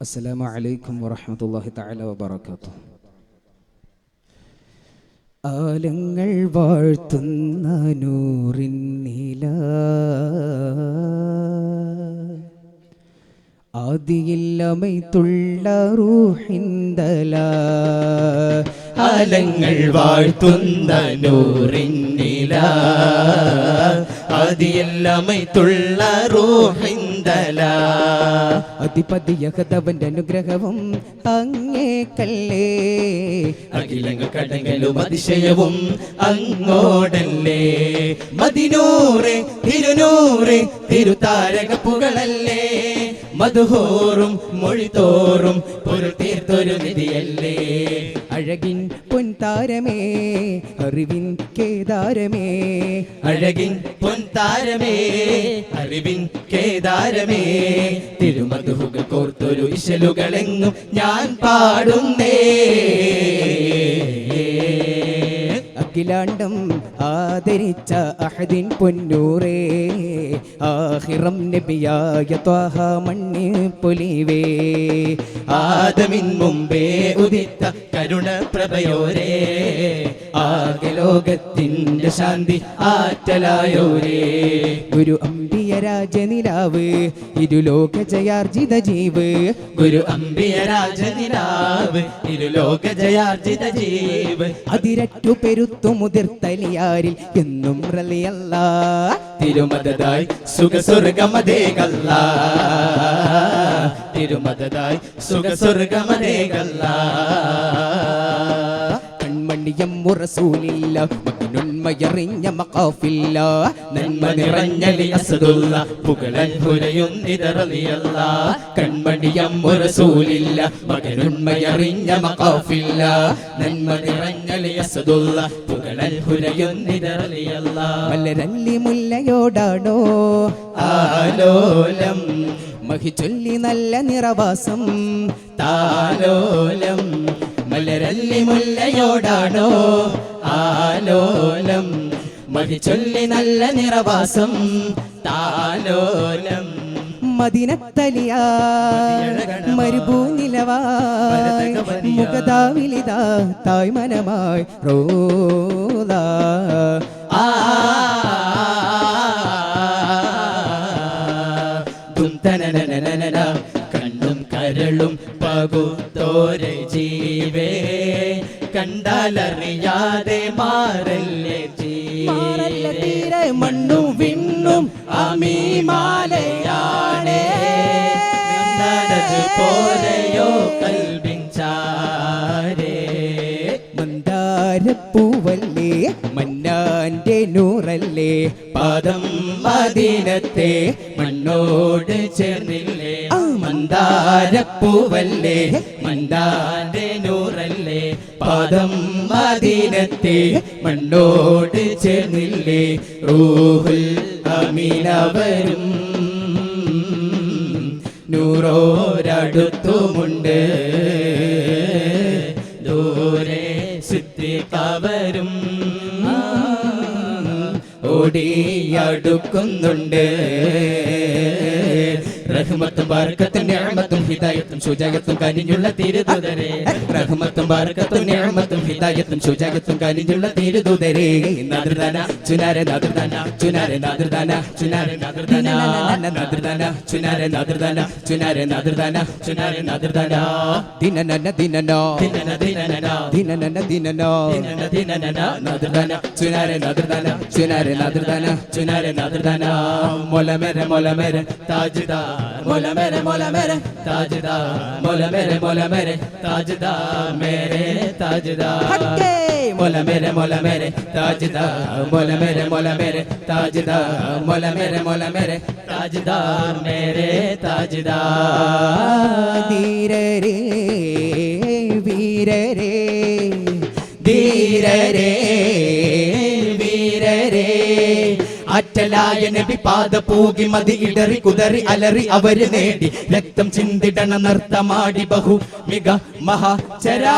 അസ്സലാമു അലൈക്കും വറഹ്മത്തുള്ളാഹി തആല വബറകാതുഹു. ആലങ്ങൾ വാഴ്ത്തുന്ന നൂറിൻ നില ആദിയില്ലമൈത്തുള്ള റൂഹിൻദല. ആലങ്ങൾ വാഴ്ത്തുന്ന നൂറിൻ നില ആദിയില്ലമൈത്തുള്ള റൂഹിൻദല. അധിപതിയഹതവന്റെ അനുഗ്രഹവും അങ്ങേക്കല്ലേ, അഖിലങ്ങൾ കടങ്ങളും അതിശയവും അങ്ങോടല്ലേ. മദിനൂറെ തിരുനൂറെ തിരുതാരക പുകളല്ലേ, മധുഹോറും മൊഴിതോറും പൊരുൾ തീർത്തൊരു നിധിയല്ലേ. അഴകിൻ പൊൻതാരമേ അറിവിൻ കേദാരമേ, അഴകിൻ പൊൻതാരമേ അറിവിൻ കേദാരമേ. തിരുമധുഹുകൾ കോർത്തൊരു ഇശലുകളെങ്ങും ഞാൻ പാടുന്നേ. അഖിലാണ്ടം ആദരിച്ച അഹദിൻ പൊന്നൂറേ, ആഖിറം നബിയായ ത്വാഹ മണ്ണി പൊലിവേ. ആദമിൻ മുമ്പേ ഉദിത്ത കരുണ പ്രഭയോരേ, ആകെ ലോകത്തിന്റെ ശാന്തി ആറ്റലായോരേ. ഗുരു അംബിയ രാജനിലാവ് ഇരുലോക ജയാർജിത ജീവ്, ഗുരു അംബിയ രാജനിലാവ് ഇരുലോക ജയാർജിത ജീവ്. അതിരറ്റു പെരുത്തു മുതിർത്തലിയാരിൽ എന്നും റളിയല്ലാ, തിരുമദതായി സുഖസ്വർഗമതേകല്ല, തിരുമദതായി സുഖസ്വർഗമതേകല്ല. കൺമണിയം റസൂലില്ല മകനുന്മയറിഞ്ഞ മഖാഫില്ല, നന്മ നിറഞ്ഞലി അസദുള്ള പുകളൻ ഹുരയുന്നിതറലിയല്ല. കൺമണിയം റസൂലില്ല മകനുന്മയറിഞ്ഞ മഖാഫില്ല, നന്മ നിറഞ്ഞലി അസദുള്ള പുകളൻ ഹുരയുന്നിതറലിയല്ല. മലരല്ലി മുല്ലയോടാണോ ആലോലം, മഹിചൊല്ലി നല്ല നിറവാസം താലോലം. മലരല്ലി മുല്ലയോടാണോ ആലോലം, മഹിചൊല്ലി നല്ല നിറവാസം താലോലം. മദിനത്തലിയാ മരുഭൂനിലവായി മുഖതാവിലിതാ തായ്മനമായി റോദ. കണ്ണും കരളും പകുത്തോരെ ജീവേ, കണ്ടാലറിയാതെ മാറല്ലേ തീരെ മണ്ണും വിണ്ണും അമീമാലയാണേ. പോലെയോ കൽബിൻ ചാരേ. മന്ദാരപ്പൂവല്ലേ മന്നാന്റെ നൂറല്ലേ, പാദം മദീനത്തെ മണ്ണോട് ചേർന്നില്ലേ. മന്ദാരപ്പൂവല്ലേ മന്ദാന്റെ നൂറല്ലേ, പാദം മദീനത്തെ മണ്ണോട് ചേർന്നില്ലേ. റൂഹുൽ അമീനവരും നൂറോരടുത്തുമുണ്ട്, ദൂരെ സിദ്ദീഖവരും ഓടിയടുക്കുന്നുണ്ട്. റഹ്മത്തും ബർക്കത്തും നിഅമത്തും ഹിദായത്തും ശുജാഅത്തും കനിഞ്ഞുള്ള തിരുദൂതരേ, റഹ്മത്തും ബർക്കത്തും നിഅമത്തും ഹിദായത്തും ശുജാഅത്തും കനിഞ്ഞുള്ള തിരുദൂതരേ. നാദർദാന ചുനാരെ നാദർദാന ചുനാരെ നാദർദാന ചുനാരെ നാദർദാന നാദർദാന ചുനാരെ നാദർദാന ചുനാരെ നാദർദാന ചുനാരെ നാദർദാന. ദിനനന ദിനനോ ദിനന ദിനന ദിനനന ദിനനോ ദിനന ദിനന നാദർദാന ചുനാരെ നാദർദാന ചുനാരെ നാദർദാന ചുനാരെ നാദർദാന. മോല മേരെ താജ്ദാർ, മോല മേരെ താജ്ദാർ, മോല മേരെ താജ്ദാർ, മേരെ താജ്ദാർ. മോല മേരെ താജ്ദാർ, മോല മേരെ താജ്ദാർ, മോല മേരെ താജ്ദാർ, മേരെ താജ്ദാർ. ധീരരേ വീരരേ ധീരരേ വീരരേ. ആറ്റലായ നബി പാദ പൂകി മതി ഇടറി കുതറി അലറി അവര് നേടി. രക്തം ചിന്തിടണ നർത്തമാടി ബഹു മിക മഹാചരാ